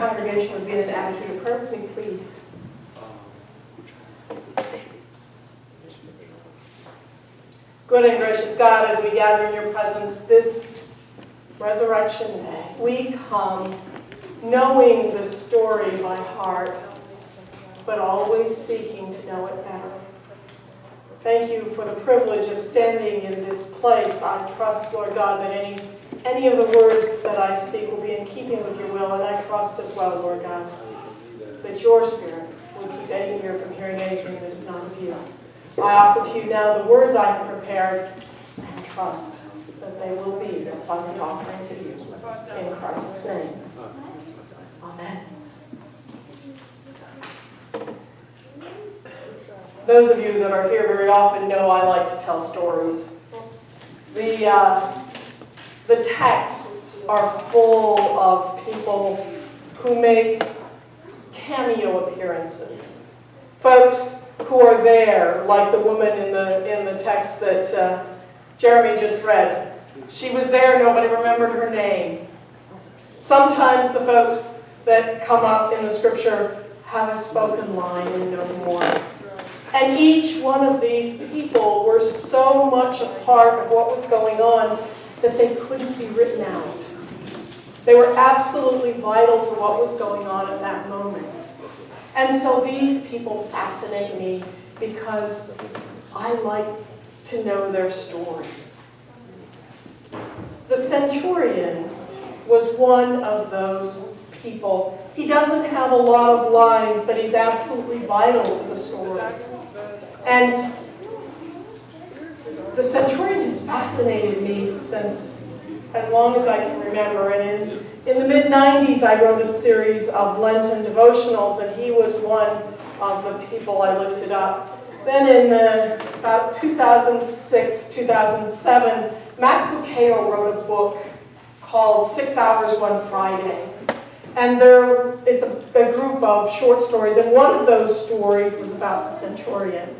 congregation would be in an attitude of prayer with me, please. Good and gracious God, as we gather in your presence this Resurrection Day, we come knowing the story by heart, but always seeking to know it better. Thank you for the privilege of standing in this place. I trust, Lord God, that any of the words that I speak will be in keeping with your will, and I trust as well, Lord God, that your Spirit will keep any ear from hearing anything that is not of you. I offer to you now the words I have prepared, and trust that they will be a pleasant offering to you. In Christ's name. Amen. Those of you that are here very often know I like to tell stories. The texts are full of people who make cameo appearances. Folks who are there, like the woman in the text that Jeremy just read. She was there, nobody remembered her name. Sometimes the folks that come up in the scripture have a spoken line and no more. And each one of these people were so much a part of what was going on that they couldn't be written out. They were absolutely vital to what was going on at that moment. And so these people fascinate me because I like to know their story. The centurion was one of those people. He doesn't have a lot of lines, but he's absolutely vital to the story. And the centurion has fascinated me since as long as I can remember. And in the mid-90s, I wrote a series of Lenten devotionals, and he was one of the people I lifted up. Then in about 2006, 2007, Max Lucado wrote a book called 6 Hours One Friday. And it's a group of short stories, and one of those stories was about the centurion.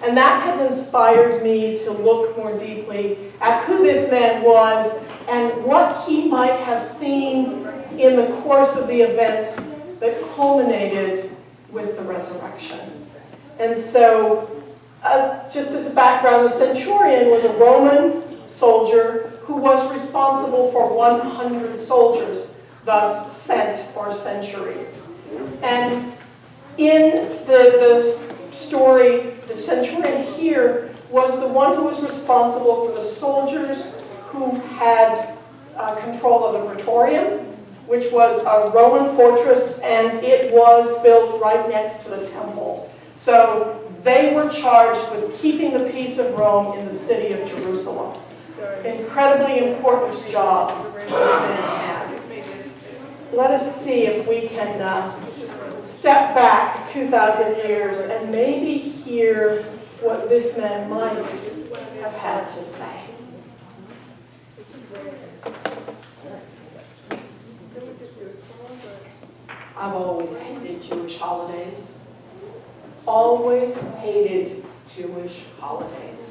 And that has inspired me to look more deeply at who this man was and what he might have seen in the course of the events that culminated with the resurrection. And so, just as a background, the centurion was a Roman soldier who was responsible for 100 soldiers, thus cent or century. And in the story, the centurion here was the one who was responsible for the soldiers who had control of the Praetorium, which was a Roman fortress, and it was built right next to the temple. So they were charged with keeping the peace of Rome in the city of Jerusalem. Incredibly important job this man had. Let us see if we can step back 2,000 years and maybe hear what this man might have had to say. I've always hated Jewish holidays. Always hated Jewish holidays.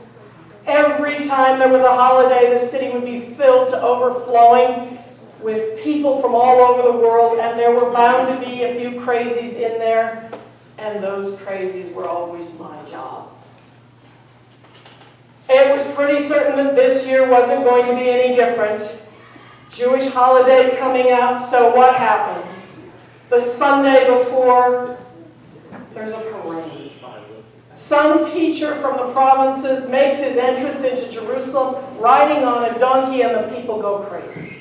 Every time there was a holiday, the city would be filled to overflowing with people from all over the world, and there were bound to be a few crazies in there, and those crazies were always my job. It was pretty certain that this year wasn't going to be any different. Jewish holiday coming up, so what happens? The Sunday before, there's a parade. Some teacher from the provinces makes his entrance into Jerusalem riding on a donkey, and the people go crazy.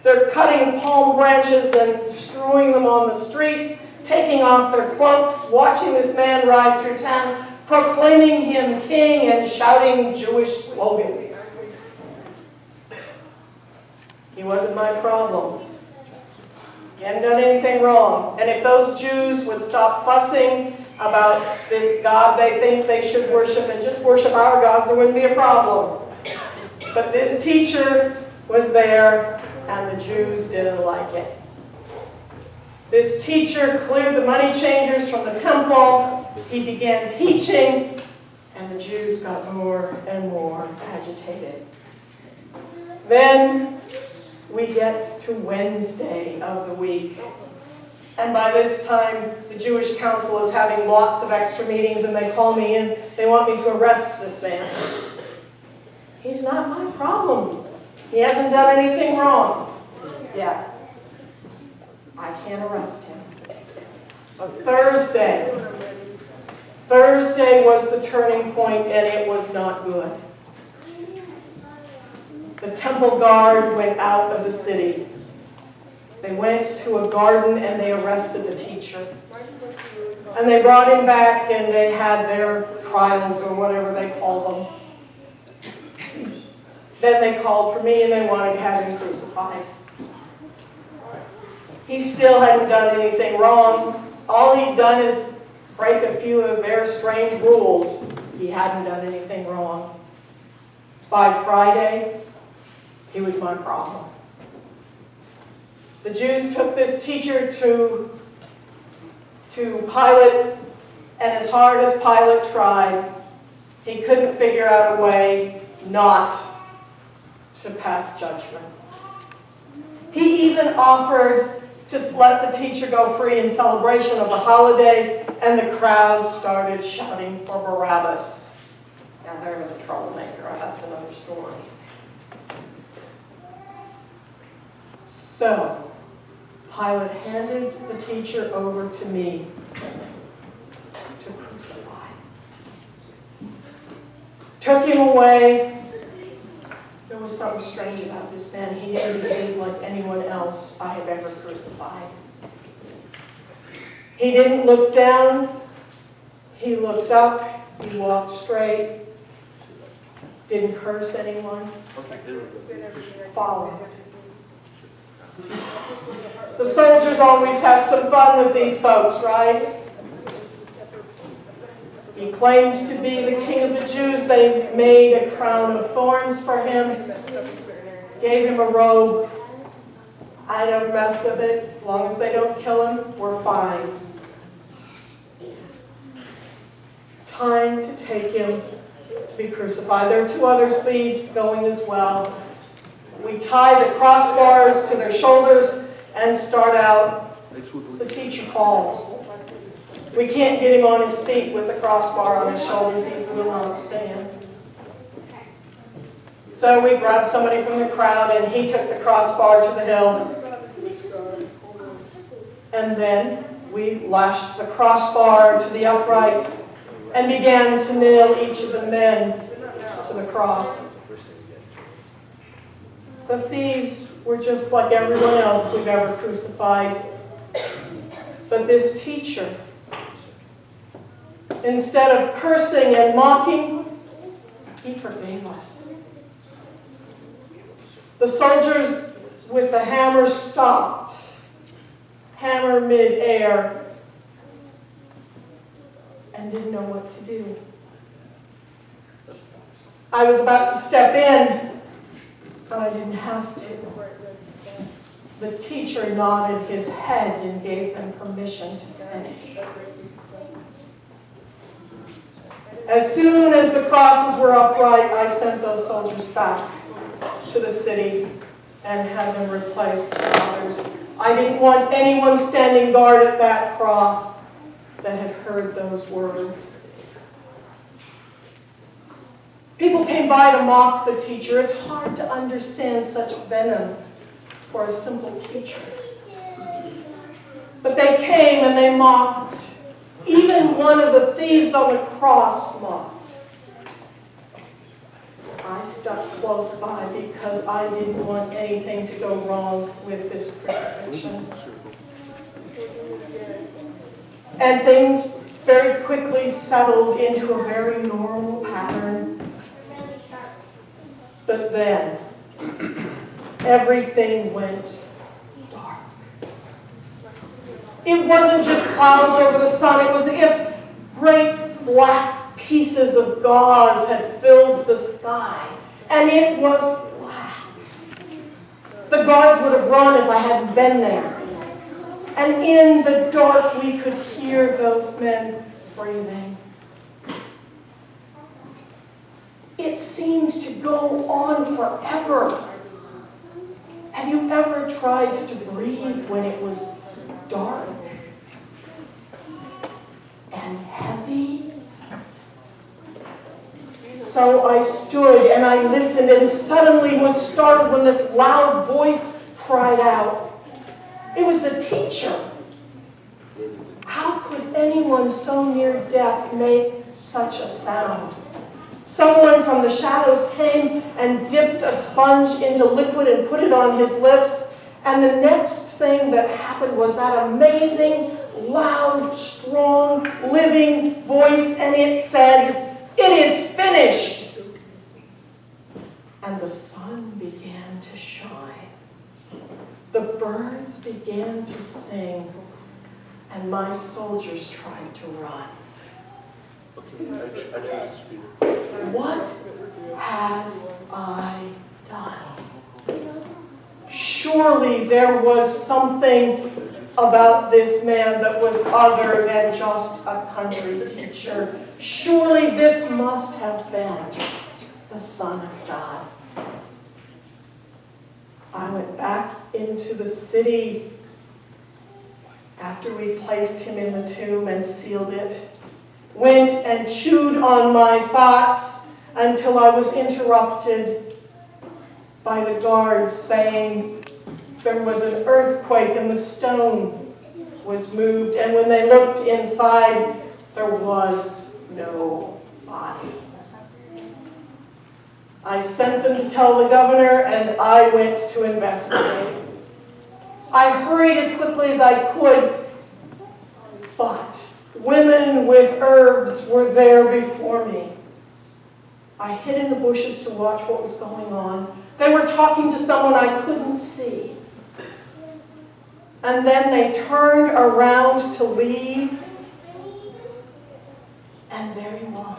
They're cutting palm branches and strewing them on the streets, taking off their cloaks, watching this man ride through town, proclaiming him king and shouting Jewish slogans. He wasn't my problem. He hadn't done anything wrong. And if those Jews would stop fussing about this God they think they should worship and just worship our gods, there wouldn't be a problem. But this teacher was there, and the Jews didn't like it. This teacher cleared the money changers from the temple. He began teaching, and the Jews got more and more agitated. Then we get to Wednesday of the week, And by this time, the Jewish council is having lots of extra meetings, and they call me in. They want me to arrest this man. He's not my problem. He hasn't done anything wrong. Yeah. I can't arrest him. Thursday was the turning point, and it was not good. The temple guard went out of the city. They went to a garden and they arrested the teacher. And they brought him back and they had their trials or whatever they call them. Then they called for me and they wanted to have him crucified. He still hadn't done anything wrong. All he'd done is break a few of their strange rules. He hadn't done anything wrong. By Friday, he was my problem. The Jews took this teacher to Pilate, and as hard as Pilate tried, he couldn't figure out a way not to pass judgment. He even offered to let the teacher go free in celebration of the holiday, and the crowd started shouting for Barabbas. Now there was a troublemaker, that's another story. So, Pilate handed the teacher over to me to crucify. Took him away. There was something strange about this man. He didn't behave like anyone else I have ever crucified. He didn't look down. He looked up. He walked straight. Didn't curse anyone. Followed. The soldiers always have some fun with these folks, right? He claimed to be the king of the Jews. They made a crown of thorns for him, gave him a robe. I don't mess with it. As long as they don't kill him, we're fine. Time to take him to be crucified. There are two other thieves going as well. We tie the crossbars to their shoulders and start out. The teacher falls. We can't get him on his feet with the crossbar on his shoulders. He will not stand. So we grabbed somebody from the crowd and he took the crossbar to the hill. And then we lashed the crossbar to the upright and began to nail each of the men to the cross. The thieves were just like everyone else we've ever crucified. But this teacher, instead of cursing and mocking, he forgave us. The soldiers with the hammer stopped, hammer mid-air, and didn't know what to do. I was about to step in, but I didn't have to. The teacher nodded his head and gave them permission to finish. As soon as the crosses were upright, I sent those soldiers back to the city and had them replaced with others. I didn't want anyone standing guard at that cross that had heard those words. People came by to mock the teacher. It's hard to understand such venom for a simple teacher. But they came and they mocked. Even one of the thieves on the cross mocked. I stuck close by because I didn't want anything to go wrong with this crucifixion. And things very quickly settled into a very normal pattern. But then, everything went dark. It wasn't just clouds over the sun. It was as if great black pieces of gauze had filled the sky. And it was black. The guards would have run if I hadn't been there. And in the dark, we could hear those men breathing. It seemed to go on forever. Have you ever tried to breathe when it was dark and heavy. So I stood and I listened and suddenly was startled when this loud voice cried out. It was the teacher. How could anyone so near death make such a sound? Someone from the shadows came and dipped a sponge into liquid and put it on his lips. And the next thing that happened was that amazing, loud, strong, living voice, and it said, "It is finished." And the sun began to shine. The birds began to sing, and my soldiers tried to run. What had I done? Surely there was something about this man that was other than just a country teacher. Surely this must have been the Son of God. I went back into the city after we placed him in the tomb and sealed it. Went and chewed on my thoughts until I was interrupted by the guards saying there was an earthquake and the stone was moved. And when they looked inside, there was no body. I sent them to tell the governor, and I went to investigate. I hurried as quickly as I could, but women with herbs were there before me. I hid in the bushes to watch what was going on. They were talking to someone I couldn't see. And then they turned around to leave, and there he was.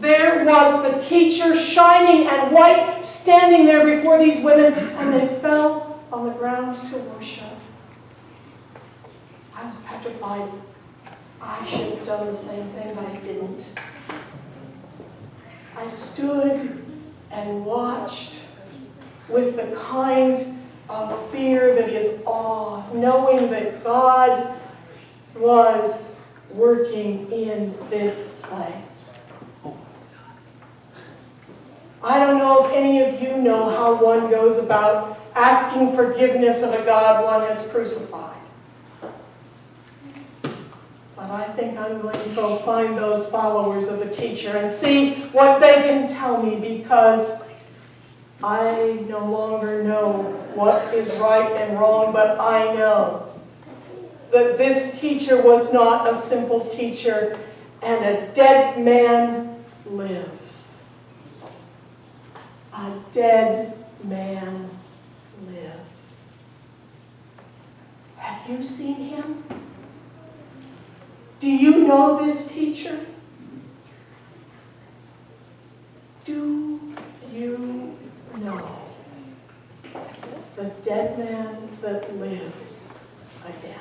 There was the teacher, shining and white, standing there before these women, and they fell on the ground to worship. I was petrified. I should have done the same thing, but I didn't. I stood and watched with the kind of fear that is awe, knowing that God was working in this place. I don't know if any of you know how one goes about asking forgiveness of a God one has crucified. But I think I'm going to go find those followers of the teacher and see what they can tell me, because I no longer know what is right and wrong, but I know that this teacher was not a simple teacher, and a dead man lives. A dead man lives. Have you seen him? Do you know this teacher? Do you know the dead man that lives again?